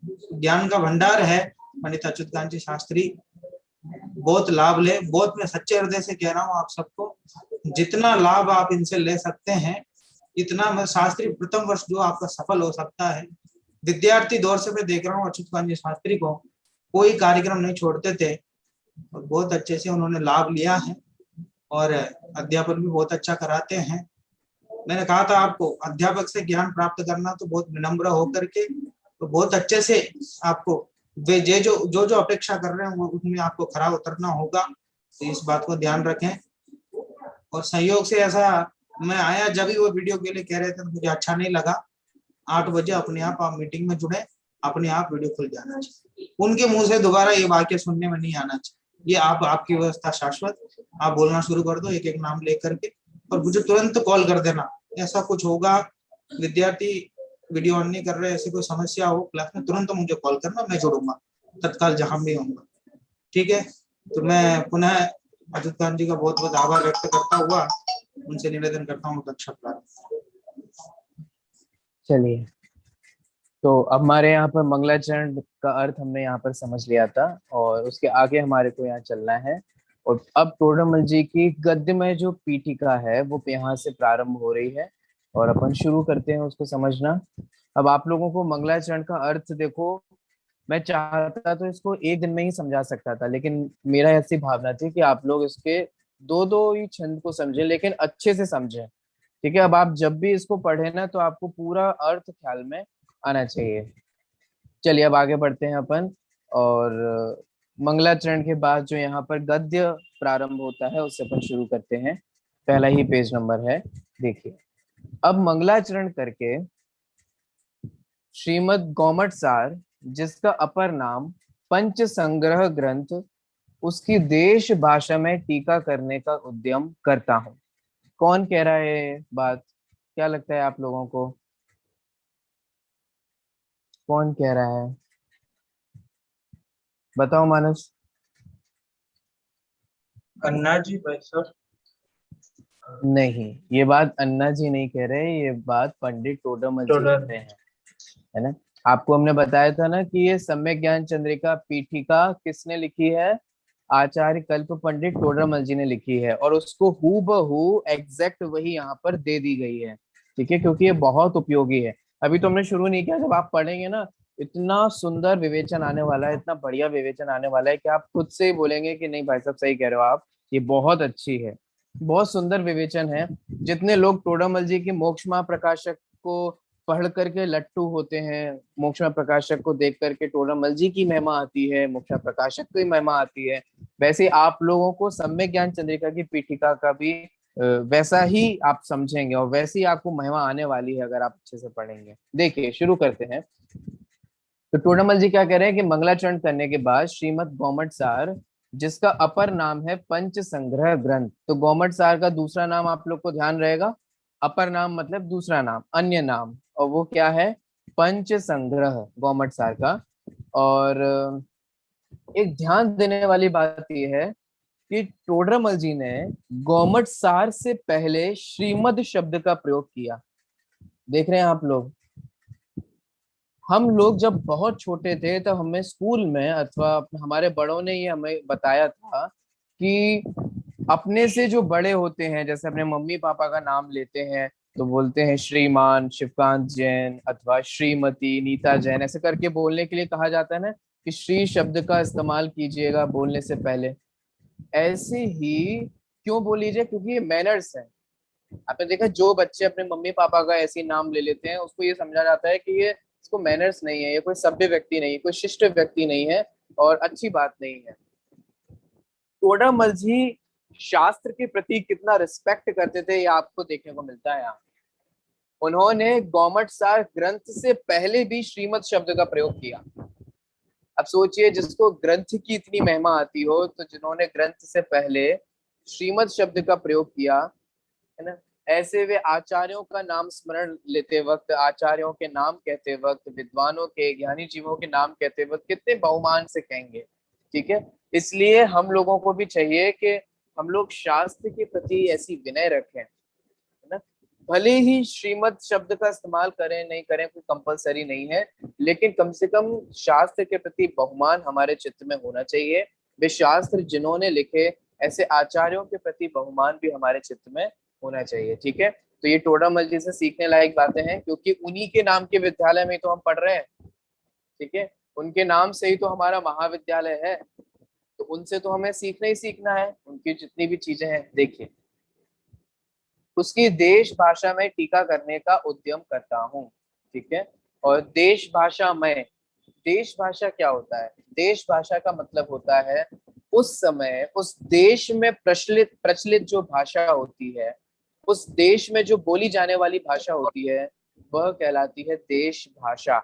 ज्ञान का भंडार है पंडित अच्युतकांत शास्त्री। बहुत लाभ ले, बहुत मैं सच्चे हृदय से कह रहा हूँ आप सबको, जितना लाभ आप इनसे ले सकते हैं इतना। मैं शास्त्री प्रथम वर्ष जो आपका सफल हो सकता है, विद्यार्थी दौर से मैं देख रहा हूँ अच्युतकांत शास्त्री को, कोई कार्यक्रम नहीं छोड़ते थे और बहुत अच्छे से उन्होंने लाभ लिया है और अध्यापन भी बहुत अच्छा कराते हैं। मैंने कहा था आपको, अध्यापक से ज्ञान प्राप्त करना तो बहुत विनम्र होकर के, तो बहुत अच्छे से आपको वे जे जो अपेक्षा कर रहे हैं वो उसमें आपको खरा उतरना होगा। तो इस बात को ध्यान रखें। और संयोग से ऐसा मैं आया, जब ही वो वीडियो के लिए कह रहे थे तो मुझे अच्छा नहीं लगा। 8 बजे अपने आप मीटिंग में जुड़े, अपने आप वीडियो खुल जाना चाहिए। उनके मुंह से दोबारा ये वाक्य सुनने में नहीं आना चाहिए। ये आपकी व्यवस्था शाश्वत, आप बोलना शुरू कर दो एक एक नाम लेकर के और मुझे तुरंत कॉल कर देना। ऐसा कुछ होगा, विद्यार्थी वीडियो ऑन नहीं कर रहे, ऐसी कोई समस्या हो क्लास में, तुरंत मुझे कॉल करना, मैं जुड़ूंगा तत्काल जहां भी होऊंगा। ठीक है, तो मैं पुनः अच्युतकांत जी का बहुत बहुत आभार व्यक्त करता हुआ उनसे निवेदन करता हूँ दक्ष प्राप्त। चलिए, तो अब हमारे यहाँ पर मंगलाचरण का अर्थ हमने यहाँ पर समझ लिया था और उसके आगे हमारे को यहाँ चलना है। और अब टोडरमल जी की गद्य में जो पीठिका है वो यहाँ से प्रारंभ हो रही है और अपन शुरू करते हैं उसको समझना। अब आप लोगों को मंगलाचरण का अर्थ देखो, मैं चाहता तो इसको एक दिन में ही समझा सकता था, लेकिन मेरा ऐसी भावना थी कि आप लोग इसके दो दो ही छंद को समझें लेकिन अच्छे से समझें। ठीक है, अब आप जब भी इसको पढ़े ना तो आपको पूरा अर्थ ख्याल में आना चाहिए। चलिए अब आगे बढ़ते हैं अपन। और मंगलाचरण के बाद जो यहाँ पर गद्य प्रारंभ होता है उससे अपन शुरू करते हैं। पहला ही पेज नंबर है, देखिए। अब मंगलाचरण करके श्रीमद् गौमट सार, जिसका अपर नाम पंच संग्रह ग्रंथ, उसकी देश भाषा में टीका करने का उद्यम करता हूँ। कौन कह रहा है ये बात? क्या लगता है आप लोगों को, कौन कह रहा है? बताओ मानस। अन्ना जी भाई सर। नहीं, ये बात अन्ना जी नहीं कह रहे, ये बात पंडित टोडरमल जी कह रहे हैं, है ना। आपको हमने बताया था ना कि ये सम्यक ज्ञान चंद्रिका पीठिका किसने लिखी है? आचार्य कल्प पंडित टोडरमल जी ने लिखी है और उसको हूबहू एग्जैक्ट वही यहाँ पर दे दी गई है। ठीक है, क्योंकि ये बहुत उपयोगी है। अभी तो हमने शुरू नहीं किया, जब आप पढ़ेंगे ना इतना सुंदर विवेचन आने वाला है, इतना बढ़िया विवेचन आने वाला है कि आप खुद से ही बोलेंगे कि नहीं भाई साहब सही कह रहे हो आप, ये बहुत अच्छी है, बहुत सुंदर विवेचन है। जितने लोग टोडरमल जी की मोक्षमा प्रकाशक को पढ़ करके लट्टू होते हैं, मोक्षमा प्रकाशक को देख करके टोडरमल जी की महिमा आती है, मोक्षमा प्रकाशक की महिमा आती है, वैसे ही आप लोगों को सम्यक ज्ञान चंद्रिका की पीठिका का भी वैसा ही आप समझेंगे और वैसी आपको महिमा आने वाली है अगर आप अच्छे से पढ़ेंगे। देखिए शुरू करते हैं। तो टोडरमल जी क्या कह रहे हैं कि मंगलाचरण करने के बाद श्रीमद् गौमट सार, जिसका अपर नाम है पंच संग्रह ग्रंथ। तो गौमट सार का दूसरा नाम आप लोग को ध्यान रहेगा, अपर नाम मतलब दूसरा नाम, अन्य नाम, और वो क्या है? पंच संग्रह गौमट सार का। और एक ध्यान देने वाली बात यह है कि टोडरमल जी ने गौमट सार से पहले श्रीमद शब्द का प्रयोग किया। देख रहे हैं आप लोग, हम लोग जब बहुत छोटे थे तो हमें स्कूल में अथवा हमारे बड़ों ने ये हमें बताया था कि अपने से जो बड़े होते हैं, जैसे अपने मम्मी पापा का नाम लेते हैं तो बोलते हैं श्रीमान शिवकांत जैन अथवा श्रीमती नीता जैन, ऐसे करके बोलने के लिए कहा जाता है ना कि श्री शब्द का इस्तेमाल कीजिएगा बोलने से पहले। ऐसे ही क्यों बोल लीजिए? क्योंकि ये मैनर्स है। आपने देखा जो बच्चे अपने मम्मी पापा का ऐसे ही नाम ले लेते हैं उसको ये समझा जाता है कि ये इसको मैनर्स नहीं है, ये कोई सभ्य व्यक्ति नहीं है, कोई शिष्ट व्यक्ति नहीं है और अच्छी बात नहीं है। टोडरमल जी शास्त्र के प्रति कितना रिस्पेक्ट करते थे ये आपको देखने को मिलता है यहाँ। उन्होंने गौमट सार ग्रंथ से पहले भी श्रीमद शब्द का प्रयोग किया। अब सोचिए, जिसको ग्रंथ की इतनी महिमा आती हो तो जिन्होंने ग्रंथ से पहले श्रीमद शब्द का प्रयोग किया, है ना। ऐसे वे आचार्यों का नाम स्मरण लेते वक्त, आचार्यों के नाम कहते वक्त, विद्वानों के ज्ञानी जीवों के नाम कहते वक्त कितने बहुमान से कहेंगे। ठीक है, इसलिए हम लोगों को भी चाहिए कि हम लोग शास्त्र के प्रति ऐसी विनय रखें, है ना। भले ही श्रीमत शब्द का इस्तेमाल करें नहीं करें कोई कंपलसरी नहीं है, लेकिन कम से कम शास्त्र के प्रति बहुमान हमारे चित्त में होना चाहिए। वे शास्त्र जिन्होंने लिखे, ऐसे आचार्यों के प्रति बहुमान भी हमारे चित्त में होना चाहिए। ठीक है, तो ये टोडामल जी से सीखने लायक बातें हैं, क्योंकि उन्हीं के नाम के विद्यालय में तो हम पढ़ रहे हैं। ठीक है, उनके नाम से ही तो हमारा महाविद्यालय है, तो उनसे तो हमें सीखना ही सीखना है, उनकी जितनी भी चीजें हैं। देखिए, उसकी देश भाषा में टीका करने का उद्यम करता हूँ। ठीक है, और देश भाषा में, देश भाषा क्या होता है? देश भाषा का मतलब होता है उस समय उस देश में प्रचलित प्रचलित जो भाषा होती है, उस देश में जो बोली जाने वाली भाषा होती है, वह कहलाती है देश भाषा।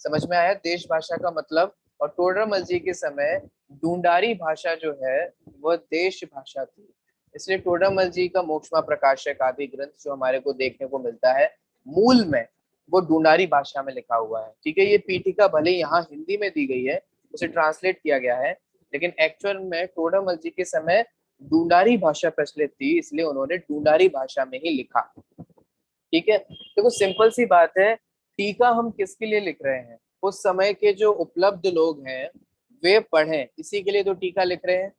समझ में आया देश भाषा का मतलब? और टोडरमल जी के समय ढूंढारी भाषा जो है वह देश भाषा थी। इसलिए टोडरमल जी का मोक्षमा प्रकाशक आदि ग्रंथ जो हमारे को देखने को मिलता है, मूल में वो ढूंढारी भाषा में लिखा हुआ है। ठीक है, ये पीठिका भले यहाँ हिंदी में दी गई है, उसे ट्रांसलेट किया गया है, लेकिन एक्चुअल में टोडरमल जी के समय ढूंढारी भाषा प्रचलित थी, इसलिए उन्होंने ढूंढारी भाषा में ही लिखा। ठीक है, देखो सिंपल सी बात है, टीका हम किसके लिए लिख रहे हैं? उस समय के जो उपलब्ध लोग हैं वे पढ़ें, इसी के लिए तो टीका लिख रहे हैं।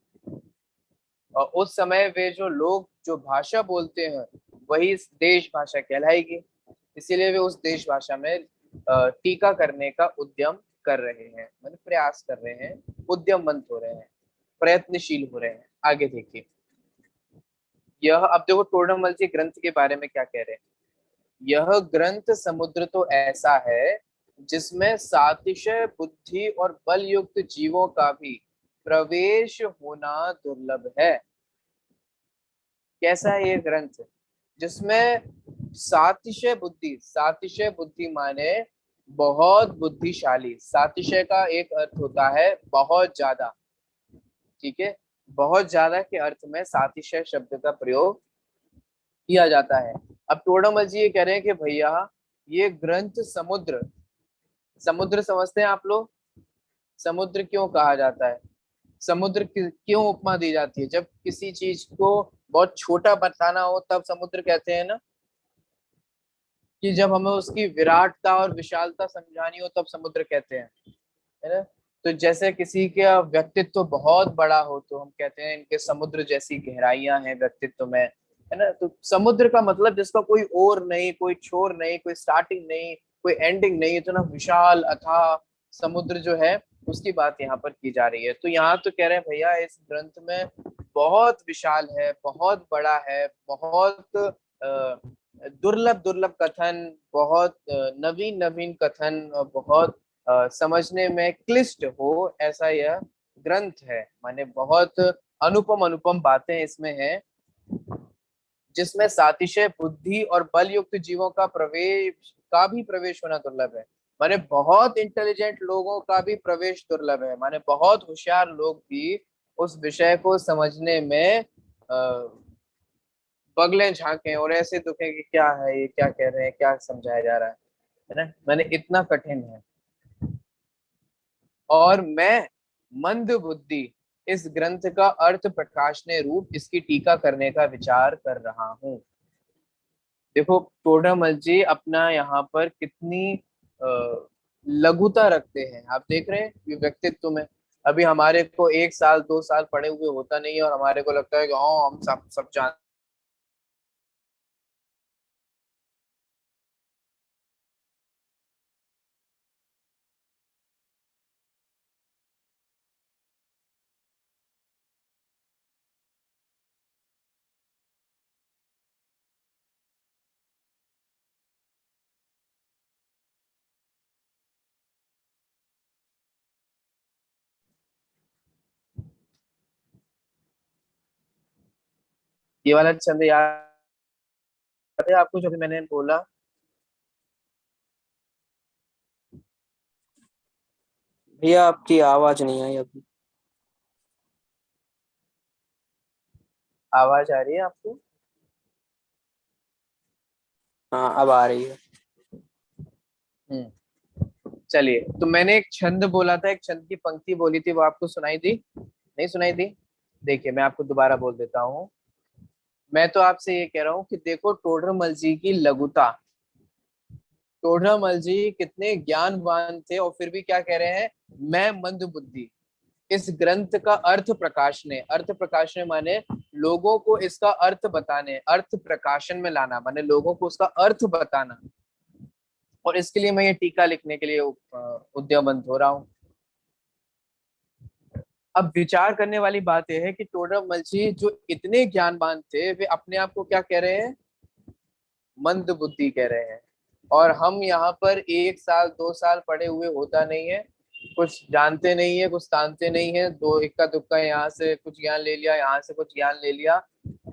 और उस समय वे जो लोग जो भाषा बोलते हैं वही देश भाषा कहलाएगी, इसीलिए वे उस देश भाषा में टीका करने का उद्यम कर रहे हैं, मतलब प्रयास कर रहे हैं, उद्यमवंत हो रहे हैं, प्रयत्नशील हो रहे हैं। आगे देखिए, यह अब देखो टोडरमल जी ग्रंथ के बारे में क्या कह रहे हैं। यह ग्रंथ समुद्र तो ऐसा है जिसमें सातिशय बुद्धि और बल युक्त जीवों का भी प्रवेश होना दुर्लभ है। कैसा है ये ग्रंथ? जिसमें सातिशय बुद्धि, सातिशय बुद्धि माने बहुत बुद्धिशाली। सातिशय का एक अर्थ होता है बहुत ज्यादा। ठीक है, बहुत ज्यादा के अर्थ में सातिशय शब्द का प्रयोग किया जाता है। अब टोडरमल जी ये कह रहे हैं कि भैया ये ग्रंथ समुद्र, समुद्र समझते हैं आप लोग? समुद्र क्यों कहा जाता है? समुद्र क्यों उपमा दी जाती है? जब किसी चीज को बहुत छोटा बताना हो तब समुद्र कहते हैं ना, कि जब हमें उसकी विराटता और विशालता समझानी हो तब समुद्र कहते हैं, है ना? तो जैसे किसी का व्यक्तित्व तो बहुत बड़ा हो तो हम कहते हैं इनके समुद्र जैसी गहराइयां हैं व्यक्तित्व में, है ना? तो समुद्र का मतलब जिसका कोई ओर नहीं, कोई छोर नहीं, कोई स्टार्टिंग नहीं, कोई एंडिंग नहीं, इतना विशाल अथाह समुद्र जो है उसकी बात यहाँ पर की जा रही है। तो यहाँ तो कह रहे हैं भैया इस ग्रंथ में बहुत विशाल है, बहुत बड़ा है, बहुत दुर्लभ दुर्लभ कथन, बहुत नवीन नवीन कथन, बहुत समझने में क्लिष्ट हो ऐसा यह ग्रंथ है। माने बहुत अनुपम अनुपम बातें इसमें हैं, जिसमें सातिशय बुद्धि और बल युक्त जीवों का भी प्रवेश होना दुर्लभ है। माने बहुत इंटेलिजेंट लोगों का भी प्रवेश दुर्लभ है, माने बहुत होशियार लोग भी उस विषय को समझने में बगलें झांके और ऐसे दुखे कि क्या है ये, क्या कह रहे हैं, क्या समझाया जा रहा है ना? मैंने इतना कठिन है। और मैं मंद बुद्धि इस ग्रंथ का अर्थ प्रकाशने रूप इसकी टीका करने का विचार कर रहा हूँ। देखो टोडरमल जी अपना यहाँ पर कितनी लघुता रखते हैं, आप देख रहे हैं ये व्यक्तित्व में। अभी हमारे को 1 साल 2 साल पढ़े हुए होता नहीं है और हमारे को लगता है कि हाँ हम सब सब जानते ये वाला छंद याद है आपको जो भी मैंने बोला? भैया आपकी आवाज नहीं आई अभी। आवाज आ रही है आपको? हाँ अब आ रही है। चलिए, तो मैंने एक छंद बोला था, एक छंद की पंक्ति बोली थी, वो आपको सुनाई दी? नहीं सुनाई दी? देखिए मैं आपको दोबारा बोल देता हूँ। मैं तो आपसे ये कह रहा हूँ कि देखो टोडरमल जी की लघुता, टोडरमल जी कितने ज्ञानवान थे और फिर भी क्या कह रहे हैं, मैं मंद बुद्धि। इस ग्रंथ का अर्थ प्रकाशने, अर्थ प्रकाशने माने लोगों को इसका अर्थ बताने, अर्थ प्रकाशन में लाना माने लोगों को उसका अर्थ बताना। और इसके लिए मैं ये टीका लिखने के लिए उद्यमवंत हो रहा हूँ। अब विचार करने वाली बात यह है कि टोडरमल जी जो इतने ज्ञानवान थे, वे अपने आप को क्या कह रहे हैं, मंद बुद्धि कह रहे हैं। और हम यहाँ पर 1 साल 2 साल पढ़े हुए होता नहीं है, कुछ जानते नहीं है, कुछ जानते नहीं है, दो इक्का दुक्का यहाँ से कुछ ज्ञान ले लिया, यहाँ से कुछ ज्ञान ले लिया,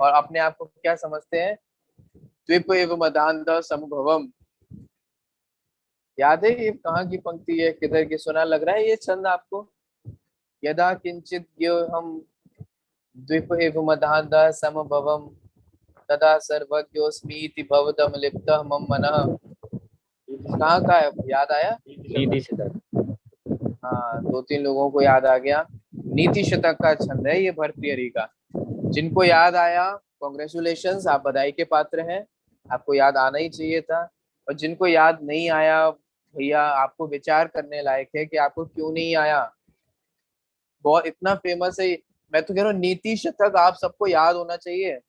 और अपने आप को क्या समझते हैं, द्वीप एव मदान्त समभवम। याद है ये कहाँ की पंक्ति है, किधर की, सुना लग रहा है ये छंद आपको? यदा किंचित हम द्वीप एव मदान्त समभवम तदा सर्वज्ञोस्मीति भवदम लिप्तः मम मनः। कहाँ का है, याद आया? नीति शतक। हाँ, 2-3 लोगों को याद आ गया। नीति शतक का छंद है ये भर्तृहरि का। जिनको याद आया कॉन्ग्रेचुलेशंस, आप बधाई के पात्र हैं, आपको याद आना ही चाहिए था। और जिनको याद नहीं आया भैया, आपको विचार करने लायक है कि आपको क्यों नहीं आया। बहुत इतना फेमस है, मैं तो कह रहा हूँ नीति शतक आप सबको याद होना चाहिए।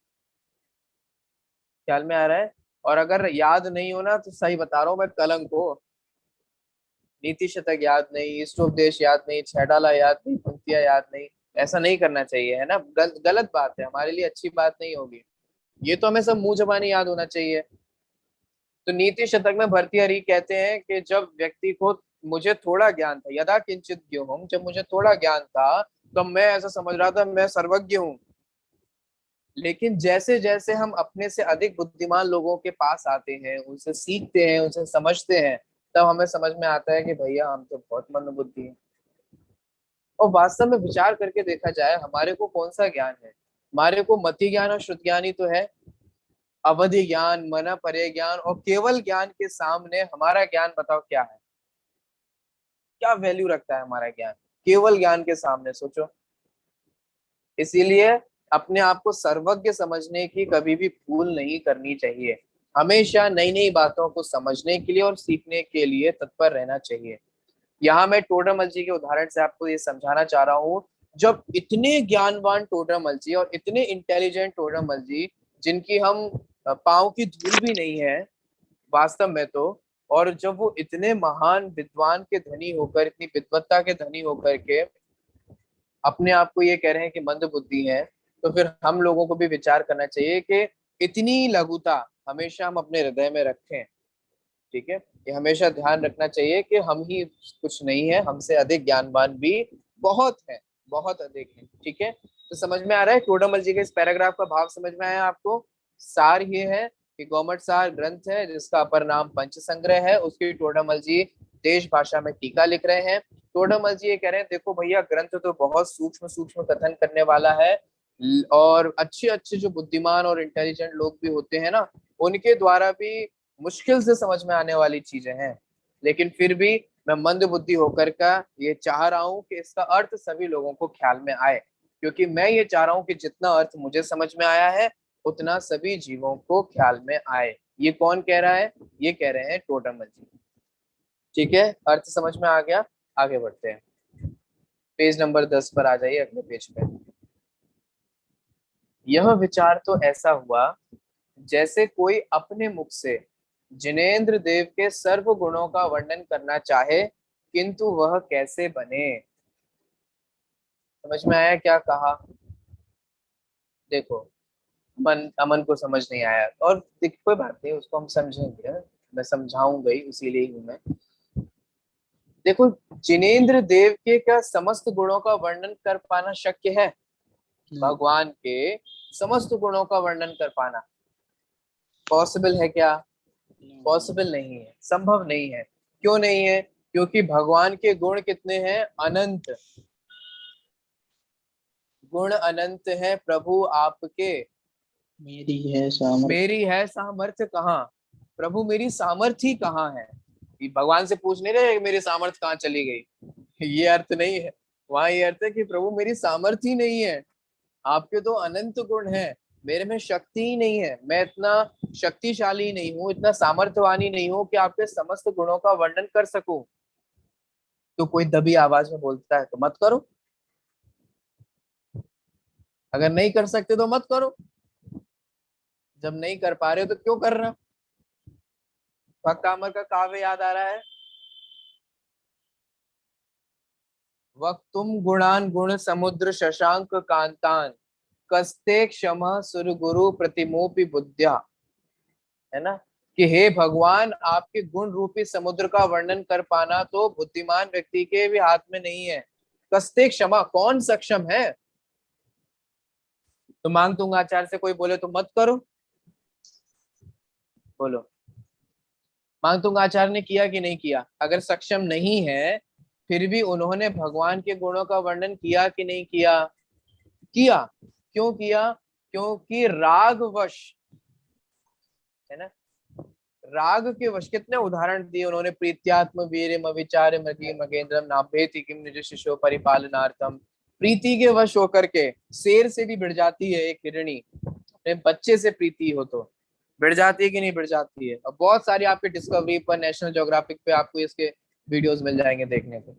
ख्याल में आ रहा है? और अगर याद नहीं होना तो सही बता रहा हूँ मैं, कलंक हो। नीति शतक याद नहीं, इष्टोपदेश याद नहीं, छैडाला याद नहीं, पंक्तियां याद नहीं, ऐसा नहीं करना चाहिए, है ना? गलत बात है, हमारे लिए अच्छी बात नहीं होगी। ये तो हमें सब मुंह जबानी याद होना चाहिए। तो नीति शतक में भर्तृहरि कहते हैं कि जब व्यक्ति को, मुझे थोड़ा ज्ञान था, यदा किंचित ज्ञोहम, जब मुझे थोड़ा ज्ञान था तो मैं ऐसा समझ रहा था मैं सर्वज्ञ हूँ। लेकिन जैसे जैसे हम अपने से अधिक बुद्धिमान लोगों के पास आते हैं, उनसे सीखते हैं, उनसे समझते हैं, तब हमें समझ में आता है कि भैया हम तो बहुत मंदबुद्धि हैं। और वास्तव में विचार करके देखा जाए, हमारे को कौन सा ज्ञान है? हमारे को मति ज्ञान और श्रुति ज्ञान ही तो है। अवधि ज्ञान, मन परे ज्ञान और केवल ज्ञान के सामने हमारा ज्ञान बताओ क्या है? क्या वैल्यू रखता है हमारा ज्ञान केवल ज्ञान के सामने? सोचो। इसीलिए अपने आप को सर्वज्ञ समझने की कभी भी भूल नहीं करनी चाहिए। हमेशा नई नई बातों को समझने के लिए और सीखने के लिए तत्पर रहना चाहिए। यहाँ मैं टोडरमल जी के उदाहरण से आपको ये समझाना चाह रहा हूँ, जब इतने ज्ञानवान टोडरमल जी और इतने इंटेलिजेंट टोडरमल जी, जिनकी हम पाँव की धूल भी नहीं है वास्तव में तो, और जब वो इतने महान विद्वान के धनी होकर, इतनी विद्वत्ता के धनी होकर के अपने आप को ये कह रहे हैं कि मंद बुद्धि है, तो फिर हम लोगों को भी विचार करना चाहिए कि इतनी लघुता हमेशा हम अपने हृदय में रखें। ठीक है, ये हमेशा ध्यान रखना चाहिए कि हम ही कुछ नहीं है, हमसे अधिक ज्ञानवान भी बहुत है, बहुत अधिक है। ठीक है, तो समझ में आ रहा है टोडरमल जी के इस पैराग्राफ का भाव समझ में आया आपको? सार ये है कि गौमट सार ग्रंथ है जिसका अपर नाम पंच संग्रह है, उसकी टोडरमल जी देश भाषा में टीका लिख रहे हैं। टोडरमल जी ये कह रहे हैं, देखो भैया ग्रंथ तो बहुत सूक्ष्म सूक्ष्म कथन करने वाला है, और अच्छे अच्छे जो बुद्धिमान और इंटेलिजेंट लोग भी होते हैं ना, उनके द्वारा भी मुश्किल से समझ में आने वाली चीजें हैं। लेकिन फिर भी मैं मंद बुद्धि होकर का ये चाह रहा हूँ कि इसका अर्थ सभी लोगों को ख्याल में आए, क्योंकि मैं ये चाह रहा हूँ कि जितना अर्थ मुझे समझ में आया है उतना सभी जीवों को ख्याल में आए। ये कौन कह रहा है? ये कह रहे हैं टोडरमल जी। ठीक है, अर्थ समझ में आ गया? आगे बढ़ते हैं, पेज नंबर 10 पर आ जाइए, अगले पेज पे। यह विचार तो ऐसा हुआ जैसे कोई अपने मुख से जिनेंद्र देव के सर्व गुणों का वर्णन करना चाहे, किंतु वह कैसे बने। समझ में आया क्या कहा? देखो, अमन को समझ नहीं आया, और कोई बात नहीं, उसको हम समझेंगे, मैं समझाऊंगा ही, इसीलिए हूं मैं। देखो, जिनेंद्र देव के क्या समस्त गुणों का वर्णन कर पाना शक्य है? भगवान के समस्त गुणों का वर्णन कर पाना पॉसिबल है क्या? पॉसिबल नहीं है, संभव नहीं है। क्यों नहीं है? क्योंकि भगवान के गुण कितने हैं? अनंत गुण, अनंत है प्रभु आपके। मेरी है सामर्थ्य कहाँ? प्रभु मेरी सामर्थ्य कहाँ है? भगवान से पूछ नहीं रहे मेरी सामर्थ्य कहाँ चली गई, ये अर्थ नहीं है। वहां ये अर्थ है कि प्रभु मेरी सामर्थ्य नहीं है, आपके तो अनंत गुण है, मेरे में शक्ति ही नहीं है, मैं इतना शक्तिशाली नहीं हूँ, इतना सामर्थ्यवानी नहीं हूँ कि आपके समस्त गुणों का वर्णन कर सकूं। तो कोई दबी आवाज में बोलता है तो मत करो, अगर नहीं कर सकते तो मत करो, जब नहीं कर पा रहे हो तो क्यों कर रहे हो? भक्त अमर का काव्य याद आ रहा है, वक्तुम गुणान गुण समुद्र शशांक कांतान कस्ते क्षम सुर गुरु प्रतिमोपि बुद्ध्या, है ना, कि हे भगवान आपके गुण रूपी समुद्र का वर्णन कर पाना तो बुद्धिमान व्यक्ति के भी हाथ में नहीं है। कस्ते क्षमा, कौन सक्षम है? तो मांग तुंग आचार्य से कोई बोले तो मत करो, बोलो मांग तुंग आचार्य ने किया कि नहीं किया? अगर सक्षम नहीं है फिर भी उन्होंने भगवान के गुणों का वर्णन किया कि नहीं किया? किया। क्यों किया? क्योंकि रागवश, है ना, राग के वश। कितने उदाहरण दिए उन्होंने, प्रीत्यात्म वीर विचार मगी मगेंद्रम नाभेति किम निज शिशो परिपालनार्थम। प्रीति के वश होकर के शेर से भी भिड़ जाती है एक हिरणी, अपने बच्चे से प्रीति हो तो भिड़ जाती है कि नहीं भिड़ जाती है? और बहुत सारी आपके डिस्कवरी पर, नेशनल ज्योग्राफिक पे आपको इसके वीडियोस मिल जाएंगे देखने को,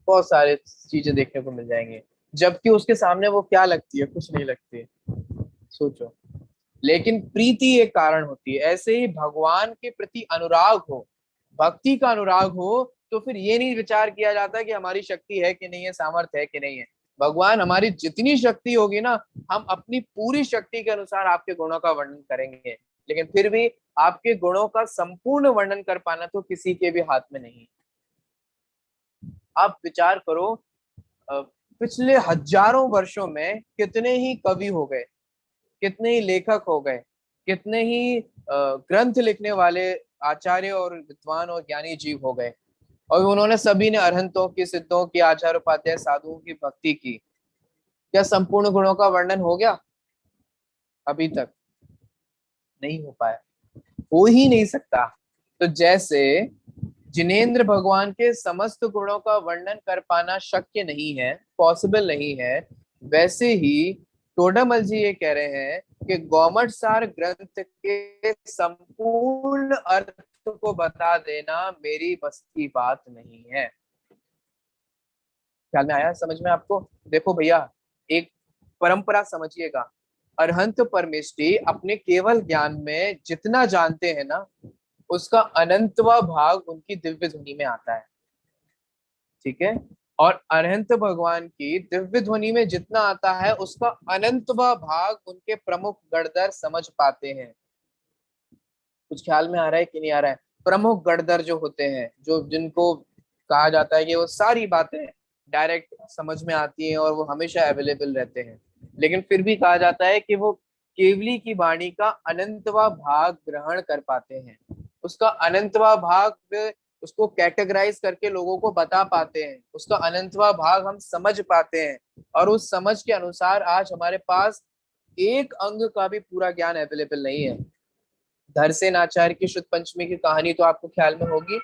बहुत सारे चीजें देखने को मिल जाएंगे, जबकि उसके सामने वो क्या लगती है? कुछ नहीं लगती है, सोचो। लेकिन प्रीति एक कारण होती है। ऐसे ही भगवान के प्रति अनुराग हो, भक्ति का अनुराग हो, तो फिर ये नहीं विचार किया जाता कि हमारी शक्ति है कि नहीं है, सामर्थ्य है कि नहीं है। भगवान हमारी जितनी शक्ति होगी ना, हम अपनी पूरी शक्ति के अनुसार आपके गुणों का वर्णन करेंगे, लेकिन फिर भी आपके गुणों का संपूर्ण वर्णन कर पाना तो किसी के भी हाथ में नहीं। आप विचार करो, पिछले हजारों वर्षों में कितने ही कवि हो गए, कितने ही लेखक हो गए, कितने ही ग्रंथ लिखने वाले आचार्य और विद्वान और ज्ञानी जीव हो गए, और उन्होंने सभी ने अरहंतों की, सिद्धों की, आचार्य उपाध्याय साधुओं की भक्ति की। क्या संपूर्ण गुणों का वर्णन हो गया? अभी तक नहीं हो पाया, हो ही नहीं सकता। तो जैसे जिनेंद्र भगवान के समस्त गुणों का वर्णन कर पाना शक्य नहीं है, पॉसिबल नहीं है, वैसे ही टोडामल जी ये कह रहे हैं कि गौमटसार ग्रंथ के संपूर्ण अर्थ को बता देना मेरी बस की बात नहीं है। ख्याल में आया? समझ में आपको? देखो भैया, एक परंपरा समझिएगा, अरहंत परमेष्टि अपने केवल ज्ञान में जितना जानते हैं ना, उसका अनंतवा भाग उनकी दिव्य ध्वनि में आता है, ठीक है? और अनंत भगवान की दिव्य ध्वनि में जितना आता है, उसका अनंतवा भाग उनके प्रमुख गणधर समझ पाते हैं। कुछ ख्याल में आ रहा है कि नहीं आ रहा है? प्रमुख गणधर जो होते हैं, जो जिनको कहा जाता है कि वो सारी बातें डायरेक्ट समझ में आती हैं और वो हमेशा अवेलेबल रहते हैं, लेकिन फिर भी कहा जाता है कि वो केवली की वाणी का अनंतवा भाग ग्रहण कर पाते हैं, उसका अनंतवा भाग, उसको कैटेगराइज करके लोगों को बता पाते हैं, उसका अनंतवा भाग हम समझ पाते हैं, और उस समझ के अनुसार आज हमारे पास एक अंग का भी पूरा ज्ञान अवेलेबल नहीं है। धरसेन आचार्य की शुद्ध पंचमी की कहानी तो आपको ख्याल में होगी।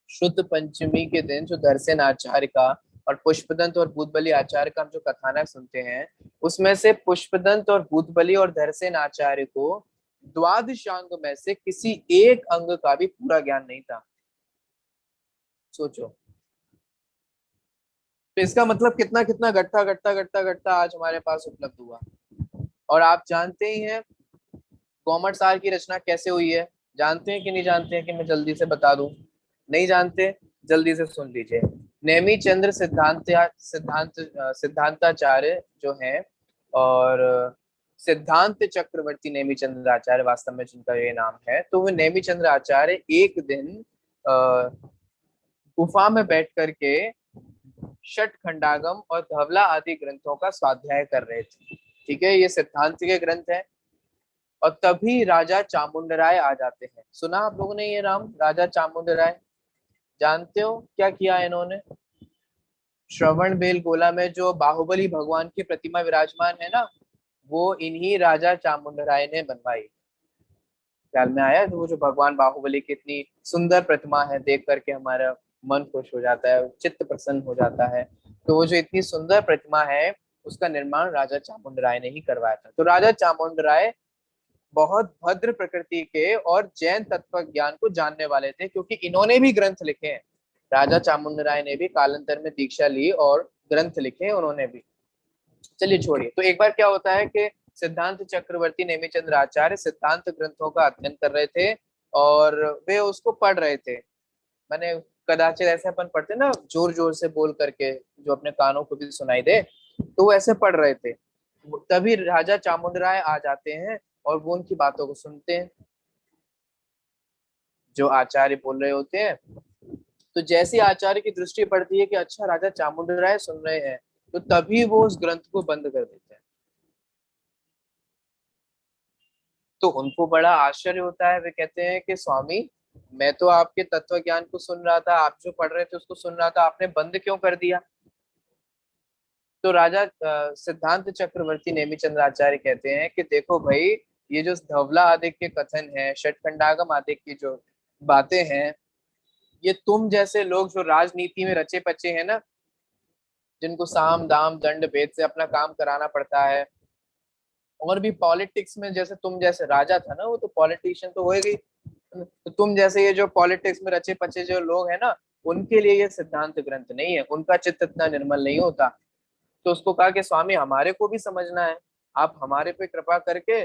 शुद्ध पंचमी के दिन जो धरसेन आचार्य का और पुष्पदंत और भूतबली आचार्य का हम जो कथानक सुनते हैं, उसमें से पुष्पदंत और भूतबली और धरसेन आचार्य को द्वादशांग में से किसी एक अंग का भी पूरा ज्ञान नहीं था। सोचो, तो इसका मतलब कितना कितना घटता घटता घटता घटता आज हमारे पास उपलब्ध हुआ। और आप जानते ही हैं गौमटसार की रचना कैसे हुई है? जानते हैं कि नहीं जानते हैं कि मैं जल्दी से बता दूं? नहीं जानते? जल्दी से सुन लीजिए। नेमी चंद्र सिद्धांताचार्य जो हैं, और सिद्धांत चक्रवर्ती नेमी चंद्र आचार्य वास्तव में जिनका ये नाम है, तो वो नेमी चंद्र आचार्य एक दिन गुफा में बैठ करके षट खंडागम और धवला आदि ग्रंथों का स्वाध्याय कर रहे थे, ठीक है? ये सिद्धांत के ग्रंथ है। और तभी राजा चामुंडराय आ जाते हैं। सुना आप लोगों ने ये नाम, राजा चामुंडराय? जानते हो क्या किया इन्होंने? श्रवण बेल गोला में जो बाहुबली भगवान की प्रतिमा विराजमान है ना, वो इन्हीं राजा चामुंडराय ने बनवाई। ख्याल में आया? तो वो जो भगवान बाहुबली की इतनी सुंदर प्रतिमा है, देख करके हमारा मन खुश हो जाता है, चित्त प्रसन्न हो जाता है। तो वो जो इतनी सुंदर प्रतिमा है, उसका निर्माण राजा चामुंडराय ने ही करवाया था। तो राजा चामुंडराय बहुत भद्र प्रकृति के और जैन तत्व ज्ञान को जानने वाले थे, क्योंकि इन्होंने भी ग्रंथ लिखे हैं। राजा चामुंडराय ने भी कालांतर में दीक्षा ली और ग्रंथ लिखे उन्होंने भी। चलिए छोड़िए। तो एक बार क्या होता है कि सिद्धांत चक्रवर्ती नेमिचंद्र आचार्य सिद्धांत ग्रंथों का अध्ययन कर रहे थे और वे उसको पढ़ रहे थे। मैंने कदाचित ऐसे अपन पढ़ते ना जोर जोर से बोल करके, जो अपने कानों को भी सुनाई दे, तो वो ऐसे पढ़ रहे थे। तभी राजा चामुंडराय आ जाते हैं और वो उनकी बातों को सुनते हैं जो आचार्य बोल रहे होते हैं। तो जैसे आचार्य की दृष्टि पड़ती है कि अच्छा राजा चामुंडराय सुन रहे हैं, तो तभी वो उस ग्रंथ को बंद कर देते हैं। तो उनको बड़ा आश्चर्य होता है। वे कहते हैं कि स्वामी, मैं तो आपके तत्व ज्ञान को सुन रहा था, आप जो पढ़ रहे थे उसको सुन रहा था, आपने बंद क्यों कर दिया? तो राजा सिद्धांत चक्रवर्ती नेमिचंद्राचार्य कहते हैं कि देखो भाई, ये जो धवला आदि के कथन है, षटखंडागम आदि की जो बातें हैं, ये तुम जैसे लोग जो राजनीति में रचे पचे हैं ना, जिनको साम दाम दंड भेद से अपना काम कराना पड़ता है, और भी पॉलिटिक्स में जैसे तुम जैसे राजा था ना, वो तो पॉलिटिशियन तो होएगी, तो तुम जैसे ये जो पॉलिटिक्स में रचे पचे जो लोग हैं ना, उनके लिए ये सिद्धांत ग्रंथ नहीं है, उनका चित्त इतना निर्मल नहीं होता। तो उसको कहा कि स्वामी, हमारे को भी समझना है, आप हमारे पे कृपा करके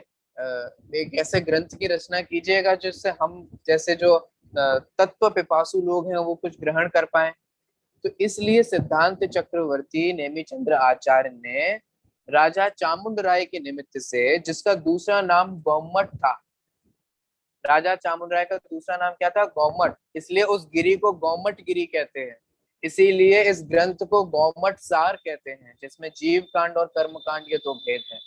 एक ऐसे ग्रंथ की रचना कीजिएगा जिससे हम जैसे जो तत्व पिपासु लोग हैं वो कुछ ग्रहण कर पाए। तो इसलिए सिद्धांत चक्रवर्ती नेमिचंद्र आचार्य ने राजा चामुंडराय के निमित्त से, जिसका दूसरा नाम गौमठ था, राजा चामुंडराय का दूसरा नाम क्या था? गौमठ, इसलिए उस गिरी को गौमठ गिरी कहते हैं। इसीलिए इस ग्रंथ को गौमठ सार कहते हैं, जिसमें जीव कांड और कर्म कांड के दो भेद हैं।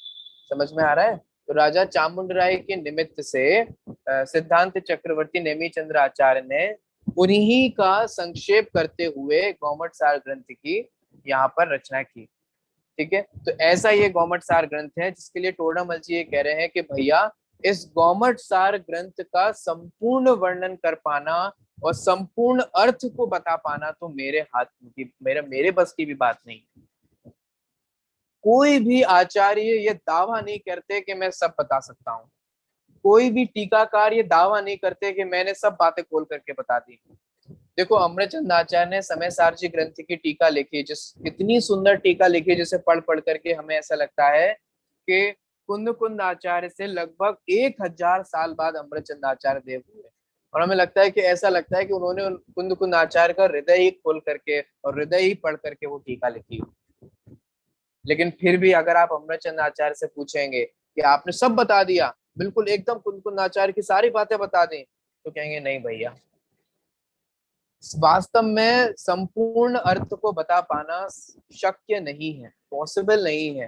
समझ में आ रहा है? तो राजा चामुंडराय के निमित्त से सिद्धांत चक्रवर्ती नेमिचंद्र आचार्य ने उन्हीं का संक्षेप करते हुए गौमठ सार ग्रंथ की यहाँ पर रचना की। ठीक है, तो ऐसा ये गौमठ सार ग्रंथ है, जिसके लिए टोडामल जी ये कह रहे हैं कि भैया, इस गौमठ सार ग्रंथ का संपूर्ण वर्णन कर पाना और संपूर्ण अर्थ को बता पाना तो मेरे हाथ की, मेरे बस की भी बात नहीं है। कोई भी आचार्य ये दावा नहीं करते कि मैं सब बता सकता हूँ, कोई भी टीकाकार ये दावा नहीं करते कि मैंने सब बातें खोल करके बता दी। देखो, अमरचंद आचार्य ने समय सारची ग्रंथ की टीका लिखी, जिस इतनी सुंदर टीका लिखी जिसे पढ़ पढ़ करके हमें ऐसा लगता है कि कुंद कुंद आचार्य से लगभग 1000 साल बाद अमरचंद आचार्य देव हुए, और हमें लगता है कि ऐसा लगता है कि उन्होंने कुंद कुंद आचार्य का हृदय ही खोल करके और हृदय ही पढ़ करके वो टीका लिखी। लेकिन फिर भी अगर आप अमरचंद आचार्य से पूछेंगे कि आपने सब बता दिया, बिल्कुल एकदम कुंद कुंद आचार्य की सारी बातें बता दी, तो कहेंगे नहीं भैया, वास्तव में संपूर्ण अर्थ को बता पाना शक्य नहीं है, पॉसिबल नहीं है।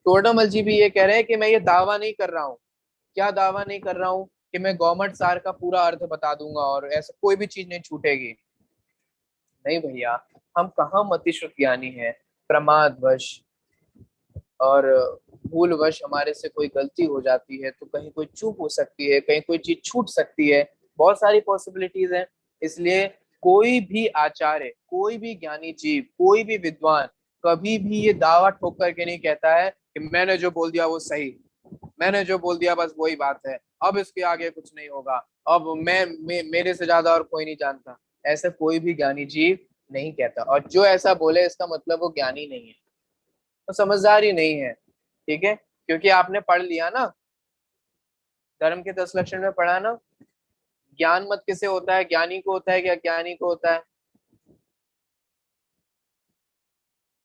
टोडामल जी भी ये कह रहे हैं कि मैं ये दावा नहीं कर रहा हूँ। क्या दावा नहीं कर रहा हूँ? कि मैं गौमठ सार का पूरा अर्थ बता दूंगा और ऐसा कोई भी चीज नहीं छूटेगी। नहीं भैया, हम कहाँ मतिश्रुत ज्ञानी है। प्रमादवश और भूलवश हमारे से कोई गलती हो जाती है तो कहीं कोई चूक हो सकती है, कहीं कोई चीज छूट सकती है, बहुत सारी पॉसिबिलिटीज हैं। इसलिए कोई भी आचार्य, कोई भी ज्ञानी जीव, कोई भी विद्वान कभी भी ये दावा ठोक करके नहीं कहता है कि मैंने जो बोल दिया वो सही, मैंने जो बोल दिया बस वही बात है, अब इसके आगे कुछ नहीं होगा, अब मेरे से ज्यादा और कोई नहीं जानता। ऐसा कोई भी ज्ञानी जीव नहीं कहता, और जो ऐसा बोले इसका मतलब वो ज्ञानी नहीं है, तो समझदार ही नहीं है। ठीक है, क्योंकि आपने पढ़ लिया ना, धर्म के 10 लक्षण में पढ़ा ना, ज्ञान मत किसे होता है, ज्ञानी को होता है कि अज्ञानी को होता है?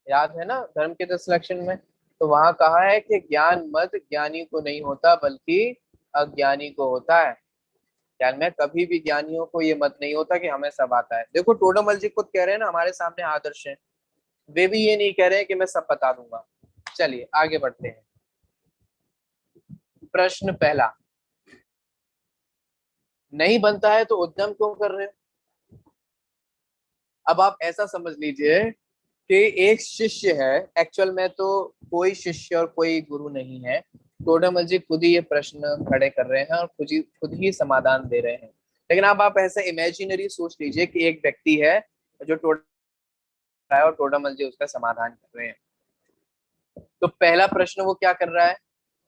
याद है ना धर्म के 10 लक्षण में? तो वहां कहा है कि ज्ञान मत ज्ञानी को नहीं होता बल्कि अज्ञानी को होता है। ज्ञान में कभी भी ज्ञानियों को ये मत नहीं होता कि हमें सब आता है। देखो, टोडामल जी खुद कह रहे हैं ना, हमारे सामने आदर्श है, वे भी ये नहीं कह रहे हैं कि मैं सब बता दूंगा। चलिए आगे बढ़ते हैं। प्रश्न पहला, नहीं बनता है तो उद्यम क्यों कर रहे हो? अब आप ऐसा समझ लीजिए कि एक शिष्य है, एक्चुअल में तो कोई शिष्य और कोई गुरु नहीं है, टोडामल जी खुद ही ये प्रश्न खड़े कर रहे हैं और खुद ही समाधान दे रहे हैं। लेकिन अब आप ऐसे इमेजिनरी सोच लीजिए कि एक व्यक्ति है जो टोडा है और टोडामल जी उसका समाधान कर रहे हैं। तो पहला प्रश्न वो क्या कर रहा है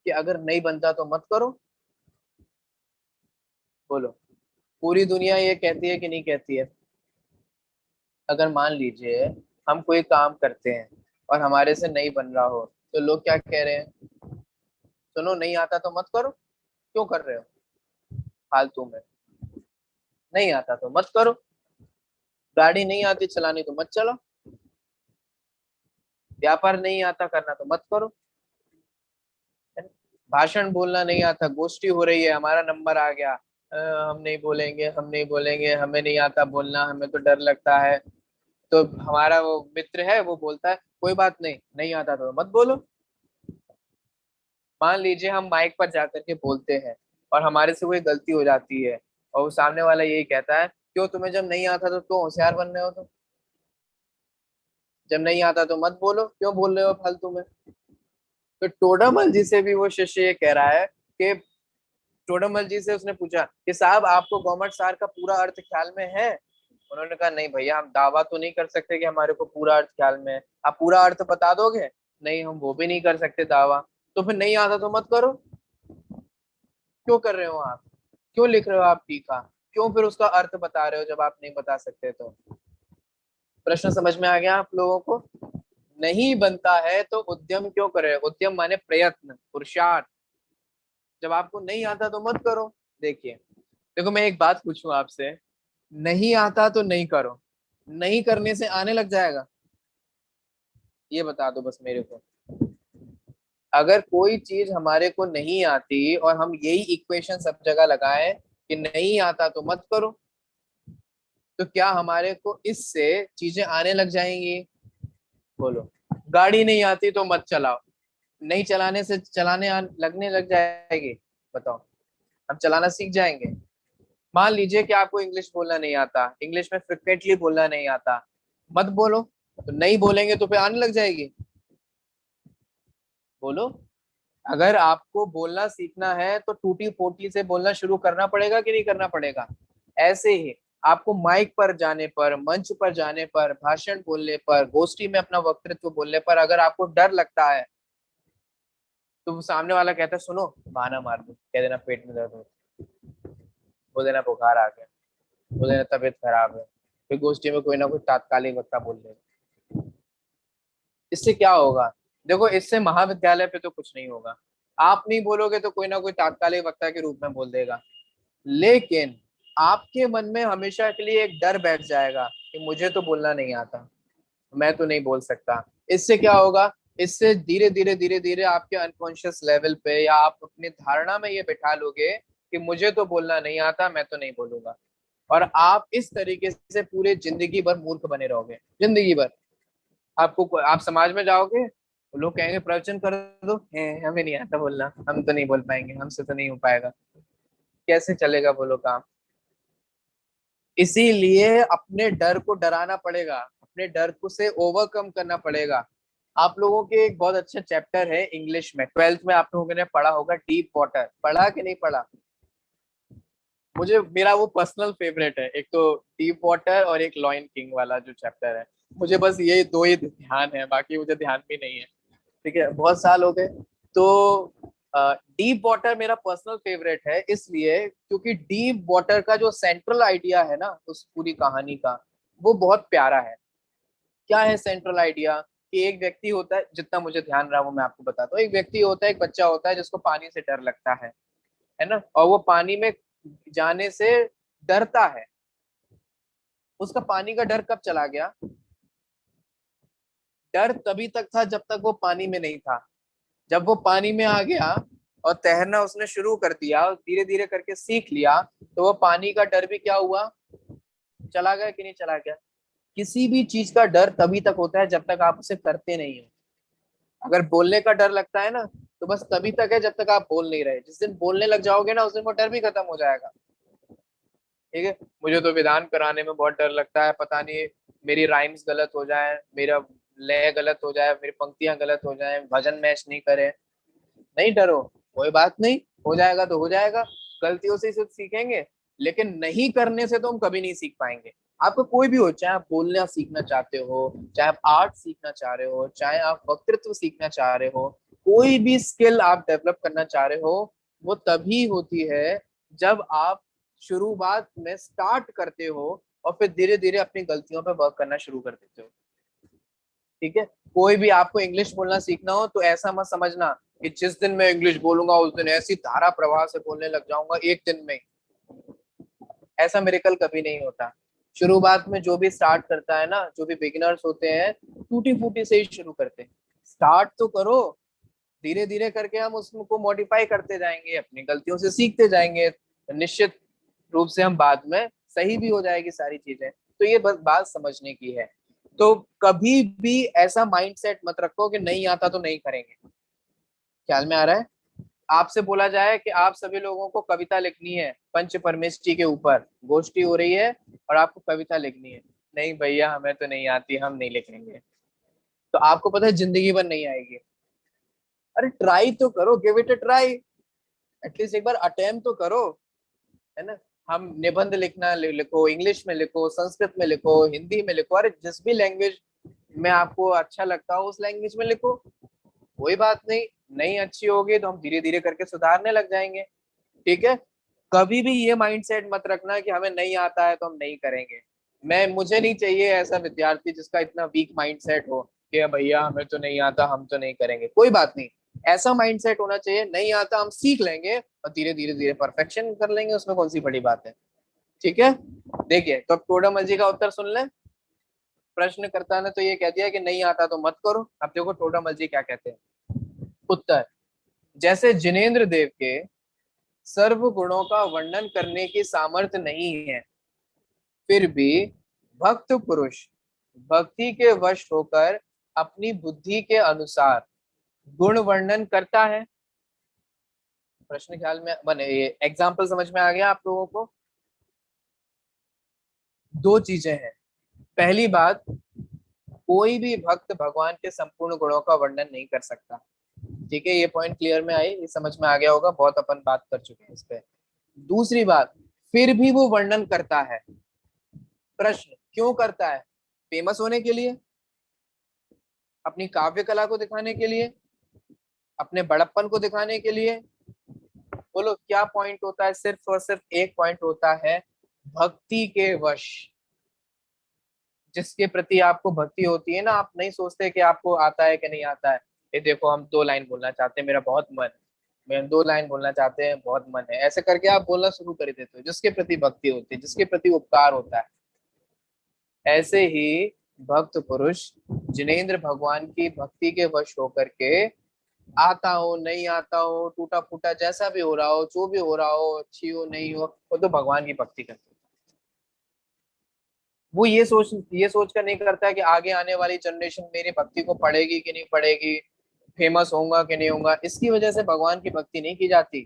कि अगर नहीं बनता तो मत करो। बोलो, पूरी दुनिया ये कहती है कि नहीं कहती है? अगर मान लीजिए हम कोई काम करते हैं और हमारे से नहीं बन रहा हो, तो लोग क्या कह रहे हैं? सुनो, नहीं आता तो मत करो। क्यों कर रहे हो फालतू में? नहीं आता तो मत करो। गाड़ी नहीं आती चलानी तो मत चलो। व्यापार नहीं आता करना तो मत करो। भाषण बोलना नहीं आता, गोष्ठी हो रही है, हमारा नंबर आ गया, हम नहीं बोलेंगे, हम नहीं बोलेंगे, हमें नहीं आता बोलना, हमें तो डर लगता है। तो हमारा वो मित्र है, वो बोलता है कोई बात नहीं, नहीं आता तो मत बोलो। मान लीजिए हम माइक पर जाकर के बोलते हैं और हमारे से कोई गलती हो जाती है, और वो सामने वाला यही कहता है क्यों, तुम्हें जब नहीं आता तो क्यों होशियार बन रहे हो तुम? जब नहीं आता तो मत बोलो, क्यों बोल रहे हो फालतू में? तो टोडामल जी से भी वो शिष्य ये कह रहा है कि टोडामल जी से उसने पूछा कि साहब आपको गवर्नमेंट सार का पूरा अर्थ ख्याल में है? उन्होंने कहा नहीं भैया, हम दावा तो नहीं कर सकते कि हमारे को पूरा अर्थ ख्याल में है। आप पूरा अर्थ बता दोगे? नहीं, हम वो भी नहीं कर सकते दावा। तो फिर नहीं आता तो मत करो। क्यों कर रहे हो आप? क्यों लिख रहे हो आप टीका? क्यों फिर उसका अर्थ बता रहे हो जब आप नहीं बता सकते? तो प्रश्न समझ में आ गया आप लोगों को? नहीं बनता है तो उद्यम क्यों करे? उद्यम माने प्रयत्न, पुरुषार्थ। जब आपको नहीं आता तो मत करो। देखिए, देखो मैं एक बात पूछूं आपसे, नहीं आता तो नहीं करो, नहीं करने से आने लग जाएगा? ये बता दो बस मेरे को। अगर कोई चीज हमारे को नहीं आती और हम यही इक्वेशन सब जगह लगाएं कि नहीं आता तो मत करो, तो क्या हमारे को इससे चीजें आने लग जाएंगी? बोलो, गाड़ी नहीं आती तो मत चलाओ, नहीं चलाने से लगने लग जाएगी? बताओ, हम चलाना सीख जाएंगे। मान लीजिए कि आपको इंग्लिश बोलना नहीं आता, इंग्लिश में फ्रिक्वेंटली बोलना नहीं आता, मत बोलो। तो नहीं बोलेंगे तो फिर आने लग जाएगी? बोलो, अगर आपको बोलना सीखना है तो टूटी पोटी से बोलना शुरू करना पड़ेगा कि नहीं करना पड़ेगा? ऐसे ही आपको माइक पर जाने पर, मंच पर जाने पर, भाषण बोलने पर, गोष्ठी में अपना वक्तृत्व बोलने पर अगर आपको डर लगता है, तो वो सामने वाला कहता है सुनो, बहाना मार दो, कह देना पेट में दर्द हो, बोल देना बुखार आ गया, बोल देना तबीयत खराब है, फिर गोष्ठी में कोई ना कोई तात्कालिक वक्ता बोल देगा। इससे क्या होगा? देखो, इससे महाविद्यालय पे तो कुछ नहीं होगा। आप नहीं बोलोगे तो कोई ना कोई तात्कालिक वक्ता के रूप में बोल देगा, लेकिन आपके मन में हमेशा के लिए एक डर बैठ जाएगा कि मुझे तो बोलना नहीं आता, मैं तो नहीं बोल सकता। इससे क्या होगा? इससे धीरे धीरे धीरे धीरे आपके अनकॉन्शियस लेवल पे या आप अपनी धारणा में ये बैठा लोगे कि मुझे तो बोलना नहीं आता, मैं तो नहीं बोलूंगा। और आप इस तरीके से पूरे जिंदगी भर मूर्ख बने रहोगे, जिंदगी भर। आप समाज में जाओगे, लोग कहेंगे प्रवचन कर दो, हमें नहीं आता बोलना, हम तो नहीं बोल पाएंगे, हमसे तो नहीं हो पाएगा। कैसे चलेगा बोलो काम? इसीलिए अपने डर को डराना पड़ेगा, अपने डर को से ओवरकम करना पड़ेगा। आप लोगों के एक बहुत अच्छा चैप्टर है इंग्लिश में, 12th में आप लोगों ने पढ़ा होगा, डीप वाटर। पढ़ा कि नहीं पढ़ा? मुझे मेरा वो पर्सनल फेवरेट है, एक तो डीप वाटर और एक लॉयन किंग वाला जो चैप्टर है। मुझे बस ये दो ही ध्यान है, बाकी मुझे ध्यान भी नहीं है। ठीक है, बहुत साल हो गए। तो डीप वाटर मेरा पर्सनल फेवरेट है इसलिए क्योंकि डीप वाटर का जो सेंट्रल आइडिया है ना उस पूरी कहानी का, वो बहुत प्यारा है। क्या है सेंट्रल आइडिया? कि एक व्यक्ति होता है, जितना मुझे ध्यान रहा वो मैं आपको बताता हूँ। एक व्यक्ति होता है, एक बच्चा होता है जिसको पानी से डर लगता है ना, और वो पानी में जाने से डरता है। उसका पानी का डर कब चला गया? डर तभी तक था जब तक वो पानी में नहीं था। जब वो पानी में आ गया और तैरना उसने शुरू कर दिया और धीरे धीरे करके सीख लिया, तो वो पानी का डर भी क्या हुआ? चला गया कि नहीं चला गया? किसी भी चीज का डर तभी तक होता है जब तक आप उसे करते नहीं हो। अगर बोलने का डर लगता है ना, तो बस तभी तक है जब तक आप बोल नहीं रहे। जिस दिन बोलने लग जाओगे ना, उस दिन वो डर भी खत्म हो जाएगा। ठीक है, मुझे तो विधान कराने में बहुत डर लगता है, पता नहीं मेरी राइम्स गलत हो जाए, मेरा लय गलत हो जाए, मेरी पंक्तियां गलत हो जाए, भजन मैच नहीं करे। नहीं डरो, कोई बात नहीं, हो जाएगा तो हो जाएगा। गलतियों से सिर्फ सीखेंगे, लेकिन नहीं करने से तो हम कभी नहीं सीख पाएंगे। आपका कोई भी हो, चाहे आप बोलना सीखना चाहते हो, चाहे आप आर्ट सीखना चाह रहे हो, चाहे आप वक्तृत्व सीखना चाह रहे हो, कोई भी स्किल आप डेवलप करना चाह रहे हो, वो तभी होती है जब आप शुरुआत में स्टार्ट करते हो और फिर धीरे धीरे अपनी गलतियों पे वर्क करना शुरू कर देते हो। ठीक है, कोई भी आपको इंग्लिश बोलना सीखना हो तो ऐसा मत समझना कि जिस दिन मैं इंग्लिश बोलूंगा उस दिन ऐसी धारा प्रवाह से बोलने लग जाऊंगा एक दिन में। ऐसा मिरेकल कभी नहीं होता। शुरुआत में जो भी स्टार्ट करता है ना, जो भी बिगिनर्स होते हैं, टूटी फूटी से ही शुरू करते हैं। स्टार्ट तो करो, धीरे धीरे करके हम उसको मॉडिफाई करते जाएंगे, अपनी गलतियों से सीखते जाएंगे, निश्चित रूप से हम बाद में सही भी हो जाएगी सारी चीजें। तो ये बस बात समझने की है। तो कभी भी ऐसा माइंडसेट मत रखो कि नहीं आता तो नहीं करेंगे। ख्याल में आ रहा है? आपसे बोला जाए कि आप सभी लोगों को कविता लिखनी है पंच परमेष्टि के ऊपर, गोष्ठी हो रही है और आपको कविता लिखनी है, नहीं भैया हमें तो नहीं आती, हम नहीं लिखेंगे, तो आपको पता है जिंदगी भर नहीं आएगी। अरे ट्राई तो करो, give it a try, at least एक बार अटेम्प्ट तो करो, है ना। हम निबंध लिखना लिखो, इंग्लिश में लिखो, संस्कृत में लिखो, हिंदी में लिखो, अरे जिस भी लैंग्वेज में आपको अच्छा लगता हो उस लैंग्वेज में लिखो, कोई बात नहीं। नहीं अच्छी होगी तो हम धीरे धीरे करके सुधारने लग जाएंगे। ठीक है, कभी भी ये माइंडसेट मत रखना कि हमें नहीं आता है तो हम नहीं करेंगे। मुझे नहीं चाहिए ऐसा विद्यार्थी जिसका इतना वीक माइंडसेट हो कि भैया हमें तो नहीं आता, हम तो नहीं करेंगे। कोई बात नहीं, ऐसा माइंडसेट होना चाहिए, नहीं आता हम सीख लेंगे और धीरे धीरे धीरे परफेक्शन कर लेंगे, उसमें कौन सी बड़ी बात है। ठीक है, देखिए तो अब टोडामल जी का उत्तर सुन लें। प्रश्नकर्ता ने तो ये कह दिया कि नहीं आता तो मत करो। अब देखो टोडामल जी क्या कहते हैं। उत्तर, जैसे जिनेंद्र देव के सर्व गुणों का वर्णन करने की सामर्थ्य नहीं है, फिर भी भक्त पुरुष भक्ति के वश होकर अपनी बुद्धि के अनुसार गुण वर्णन करता है। प्रश्न ख्याल में बने, एग्जाम्पल समझ में आ गया आप लोगों को? दो चीजें हैं। पहली बात, कोई भी भक्त भगवान के संपूर्ण गुणों का वर्णन नहीं कर सकता। ठीक है, ये पॉइंट क्लियर में आई, ये समझ में आ गया होगा, बहुत अपन बात कर चुके हैं इस पे। दूसरी बात, फिर भी वो वर्णन करता है। प्रश्न, क्यों करता है? फेमस होने के लिए, अपनी काव्य कला को दिखाने के लिए, अपने बड़प्पन को दिखाने के लिए? बोलो क्या पॉइंट होता है? सिर्फ और सिर्फ एक पॉइंट होता है, भक्ति के वश। जिसके प्रति आपको भक्ति होती है ना, आप नहीं सोचते कि आपको आता है कि नहीं आता है। ये देखो हम 2 लाइन बोलना चाहते हैं, मेरा बहुत मन, मैं 2 लाइन बोलना चाहते हैं, बहुत मन है, ऐसे करके आप बोलना शुरू कर देते हो। जिसके प्रति भक्ति होती है, जिसके प्रति उपकार होता है, ऐसे ही भक्त पुरुष जिनेंद्र भगवान की भक्ति के वश होकर के, आता हो नहीं आता हो, टूटा फूटा जैसा भी हो रहा हो, जो भी हो रहा हो, अच्छी हो नहीं हो, वो तो भगवान की भक्ति करते हैं। वो ये सोच कर नहीं करता है कि आगे आने वाली जनरेशन मेरी भक्ति को पढ़ेगी कि नहीं पढ़ेगी, फेमस होऊंगा कि नहीं होऊंगा, इसकी वजह से भगवान की भक्ति नहीं की जाती।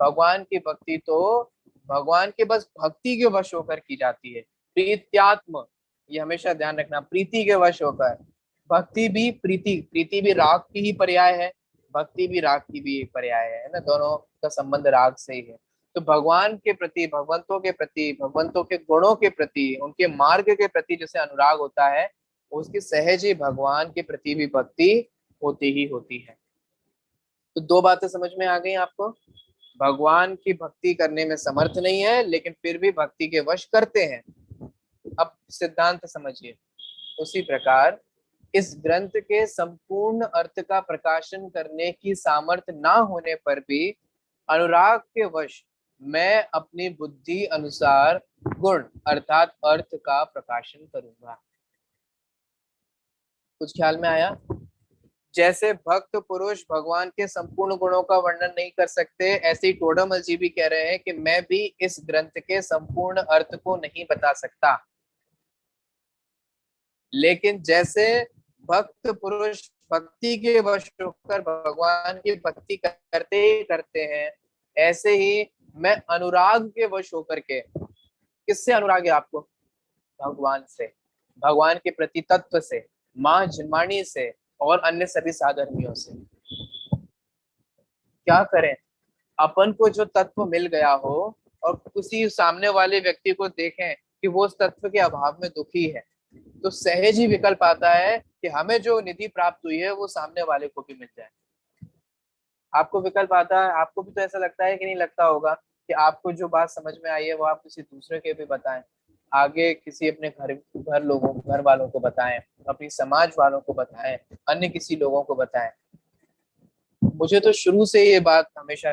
भगवान की भक्ति तो भगवान के बस भक्ति के वश होकर की जाती है। प्रीत्यात्म, ये हमेशा ध्यान रखना, प्रीति के वश होकर। भक्ति भी प्रीति, प्रीति भी राग की ही पर्याय है, भक्ति भी राग की भी एक पर्याय है ना, दोनों का संबंध राग से ही है। तो भगवान के प्रति, भगवंतों के प्रति, भगवंतों के गुणों के प्रति, उनके मार्ग के प्रति जैसे अनुराग होता है, उसकी सहज ही भगवान के प्रति भी भक्ति होती ही होती है। तो 2 बातें समझ में आ गई आपको। भगवान की भक्ति करने में समर्थ नहीं है लेकिन फिर भी भक्ति के वश करते हैं। अब सिद्धांत समझिए। उसी प्रकार इस ग्रंथ के संपूर्ण अर्थ का प्रकाशन करने की सामर्थ्य ना होने पर भी अनुराग के वश मैं अपनी बुद्धि अनुसार गुण अर्थात अर्थ का प्रकाशन करूंगा। कुछ ख्याल में आया? जैसे भक्त पुरुष भगवान के संपूर्ण गुणों का वर्णन नहीं कर सकते, ऐसे ही टोडामल जी भी कह रहे हैं कि मैं भी इस ग्रंथ के संपूर्ण अर्थ को नहीं बता सकता, लेकिन जैसे भक्त पुरुष भक्ति के वश होकर भगवान की भक्ति करते ही करते हैं, ऐसे ही मैं अनुराग के वश होकर के, किससे अनुराग है आपको? भगवान से, भगवान के प्रति तत्व से, माँ जिनवाणी से और अन्य सभी साधर्मियों से। क्या करें, अपन को जो तत्व मिल गया हो और उसी सामने वाले व्यक्ति को देखें कि वो उस तत्व के अभाव में दुखी है, तो सहज ही विकल्प आता है कि हमें जो निधि प्राप्त हुई है वो सामने वाले को भी मिल जाए। आपको विकल्प आता है, आपको भी तो ऐसा लगता है कि नहीं लगता होगा कि आपको जो बात समझ में आई है वो आप किसी दूसरे के भी बताएं, आगे किसी अपने घर घर लोगों घर वालों को बताएं, अपनी समाज वालों को बताएं, अन्य किसी लोगों को बताएं। मुझे तो शुरू से ये बात हमेशा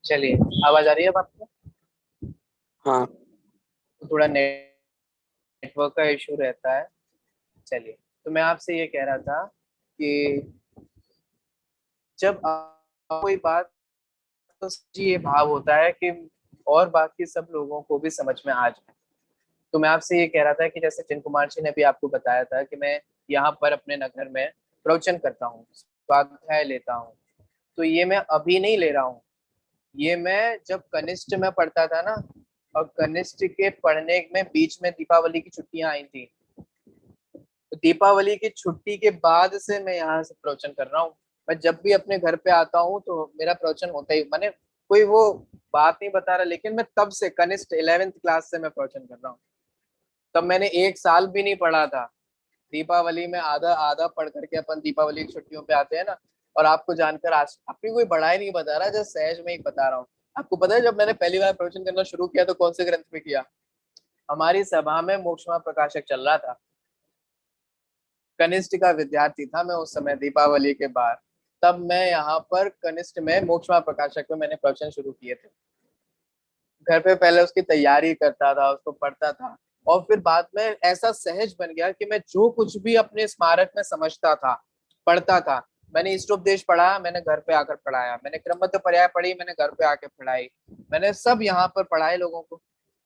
चलिए, आवाज आ रही है अब आपको? हाँ। तो थोड़ा नेटवर्क का इशू रहता है। चलिए, तो मैं आपसे ये कह रहा था कि जब कोई बात, तो ये भाव होता है कि और बाकी सब लोगों को भी समझ में आ जाए। तो मैं आपसे ये कह रहा था कि जैसे चिन कुमार जी ने भी आपको बताया था कि मैं यहाँ पर अपने नगर में प्रवचन करता हूँ, स्वाध्याय लेता हूँ, तो ये मैं अभी नहीं ले रहा हूँ, ये मैं जब कनिष्ठ में पढ़ता था ना, और कनिष्ठ के पढ़ने में बीच में दीपावली की छुट्टियां आई थी, तो दीपावली की छुट्टी के बाद से मैं यहाँ से प्रवचन कर रहा हूँ। मैं जब भी अपने घर पे आता हूँ तो मेरा प्रवचन होता ही, मैंने कोई वो बात नहीं बता रहा, लेकिन मैं तब से कनिष्ठ 11th क्लास से मैं प्रवचन कर रहा हूँ। तब मैंने 1 साल भी नहीं पढ़ा था। दीपावली में आधा आधा पढ़ करके अपन दीपावली की छुट्टियों पे आते हैं ना, और आपको जानकर आज अपनी कोई बड़ाई नहीं बता रहा, जस्ट सहज में ही बता रहा हूँ। आपको पता है जब मैंने पहली बार प्रवचन करना शुरू किया तो कौन से ग्रंथ पे किया? हमारी सभा में मोक्षमा प्रकाशक चल रहा था, कनिष्ठ का विद्यार्थी था मैं उस समय दीपावली के बाद। तब मैं यहाँ पर कनिष्ठ में मोक्षमा प्रकाशक में मैंने प्रवचन शुरू किए थे। घर पे पहले उसकी तैयारी करता था, उसको पढ़ता था, और फिर बाद में ऐसा सहज बन गया कि मैं जो कुछ भी अपने स्मारक में समझता था, पढ़ता था। मैंने इष्टोपदेश पढ़ा, मैंने घर पे आकर पढ़ाया, मैंने क्रमबद्ध पर्याय पढ़ी, मैंने घर पे आके पढ़ाई, मैंने सब यहाँ पर पढ़ाए लोगों को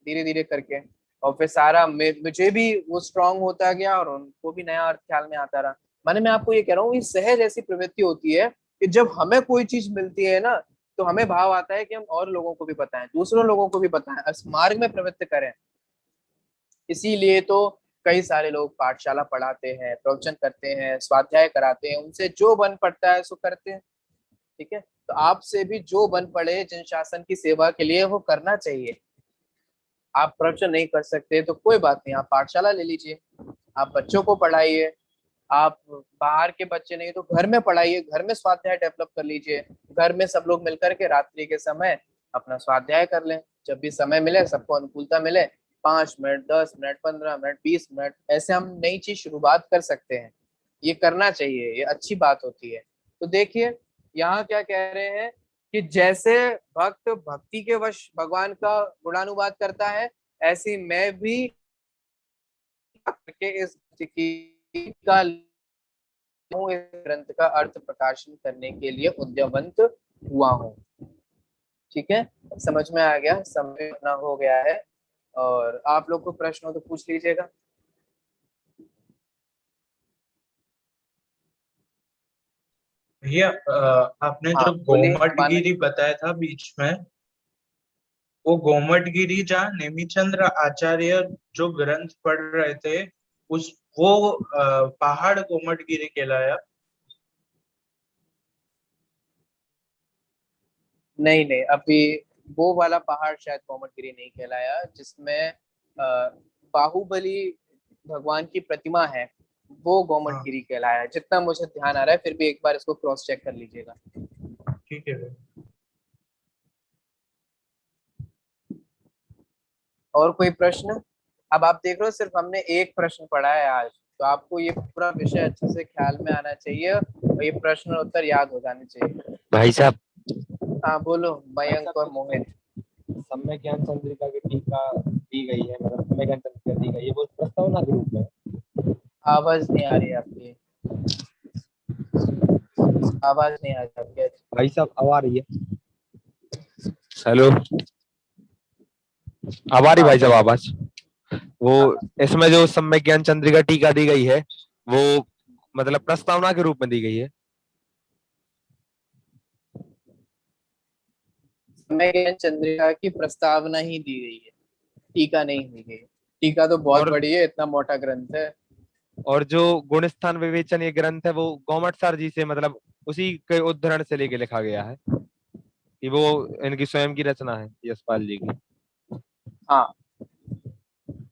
धीरे धीरे करके। और फिर सारा मुझे भी वो स्ट्रांग होता गया और उनको भी नया अर्थ ख्याल में आता रहा। माने मैं आपको ये कह रहा हूँ, ये सहज ऐसी प्रवृत्ति होती है कि जब हमें कोई चीज मिलती है ना, तो हमें भाव आता है कि हम और लोगों को भी बताएं, दूसरों लोगों को भी बताएं, इस मार्ग में प्रवृत्त करें। इसीलिए तो कई सारे लोग पाठशाला पढ़ाते हैं, प्रवचन करते हैं, स्वाध्याय कराते हैं, उनसे जो बन पड़ता है सो करते हैं। ठीक है, तो आपसे भी जो बन पड़े जन शासन की सेवा के लिए वो करना चाहिए। आप प्रवचन नहीं कर सकते तो कोई बात नहीं, आप पाठशाला ले लीजिए, आप बच्चों को पढ़ाइए। आप बाहर के बच्चे नहीं तो घर में पढ़ाइए, घर में स्वाध्याय डेवलप कर लीजिए। घर में सब लोग मिलकर के रात्रि के समय अपना स्वाध्याय कर लें, जब भी समय मिले, सबको अनुकूलता मिले, 5 मिनट, 10 मिनट, 15 मिनट, 20 मिनट, ऐसे हम नई चीज शुरुआत कर सकते हैं। ये करना चाहिए, ये अच्छी बात होती है। तो देखिए यहाँ क्या कह रहे हैं कि जैसे भक्त भक्ति के वश भगवान का गुणानुवाद करता है, ऐसी मैं भी के इस का इस ग्रंथ का अर्थ प्रकाशन करने के लिए उद्यमवंत हुआ हूँ। ठीक है, समझ में आ गया, समय अपना हो गया है, और आप लोग को प्रश्न हो तो पूछ लीजिएगा। भैया आपने हाँ जो बोलिए गोमट माने। गिरी बताया था बीच में, वो गोमट गिरी जहाँ नेमिचंद्र आचार्य जो ग्रंथ पढ़ रहे थे, उस वो पहाड़ गोमट गिरी कहलाया? नहीं नहीं, अभी वो वाला पहाड़ शायद कोमटगिरी नहीं कहलाया, जिसमें बाहुबली भगवान की प्रतिमा है, वो हाँ, गोमटगिरी कहलाया, जितना मुझे ध्यान आ रहा है। फिर भी एक बार इसको क्रॉस चेक कर लीजिएगा। ठीक है भैया। और कोई प्रश्न? अब आप देख रहे हो सिर्फ हमने एक प्रश्न पढ़ा है आज, तो आपको ये पूरा विषय अच्छे से ख्याल में आना चाहिए और ये प्रश्न और उत्तर याद हो जाने चाहिए। भाई साहब, हाँ बोलो मयंक और मोहित। सम्यक ज्ञान चंद्रिका की टीका दी गई है, मतलब सम्यक ज्ञान चंद्रिका दी गई है, वो प्रस्तावना के रूप में। आवाज नहीं आ रही आपकी, आवाज नहीं आ रही आपकी। भाई साहब अब आ रही है? हेलो, अब आ रही भाई साहब आवाज? वो इसमें जो सम्यक ज्ञान चंद्रिका टीका दी गई है वो मतलब प्रस्तावना के रूप में दी गई है। सम्यक ज्ञान चंद्रिका की प्रस्तावना ही दी गई है, टीका नहीं दी गई। टीका तो बहुत बड़ी है, इतना मोटा ग्रंथ है। और जो गुण स्थान विवेचन ये ग्रंथ है वो गोमट सर जी से मतलब उसी के उद्धरण से लेके लिखा गया है कि वो इनकी स्वयं की रचना है, यशपाल जी की। हाँ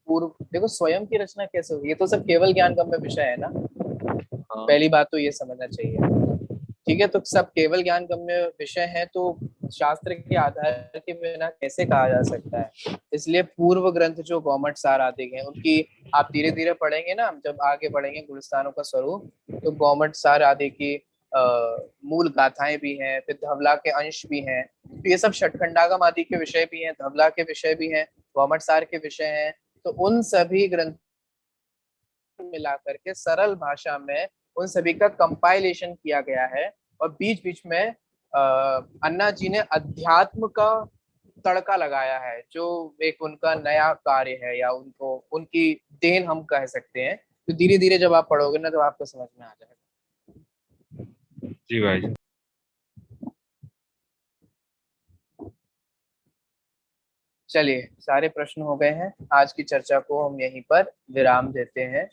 पूर्व देखो स्वयं की रचना कैसे होगी, ये तो सब केवल ज्ञान गम्य विषय है ना। हाँ। पहली बात तो ये समझना चाहिए। ठीक है, तो सब केवल ज्ञान गम्य विषय है, तो शास्त्र के आधार के बिना कैसे कहा जा सकता है। इसलिए पूर्व ग्रंथ जो गोमट सार आदि हैं उनकी आप धीरे धीरे पढ़ेंगे ना, जब आगे बढ़ेंगे गुणस्थानों का स्वरूप, तो गोमट सार आदि की मूल गाथाएं भी हैं, फिर धवला के अंश भी हैं, तो ये सब षटखंडागम आदि के विषय भी हैं, धवला के विषय भी हैं, गोमट सार के विषय हैं। तो उन सभी ग्रंथ मिला करके सरल भाषा में उन सभी का कंपाइलेशन किया गया है। और बीच बीच में अन्ना जी ने अध्यात्म का तड़का लगाया है, जो एक उनका नया कार्य है या उनको उनकी देन हम कह सकते हैं। तो धीरे धीरे जब आप पढ़ोगे ना तो आपको समझ में आ जाएगा। जी भाई। चलिए सारे प्रश्न हो गए हैं, आज की चर्चा को हम यहीं पर विराम देते हैं।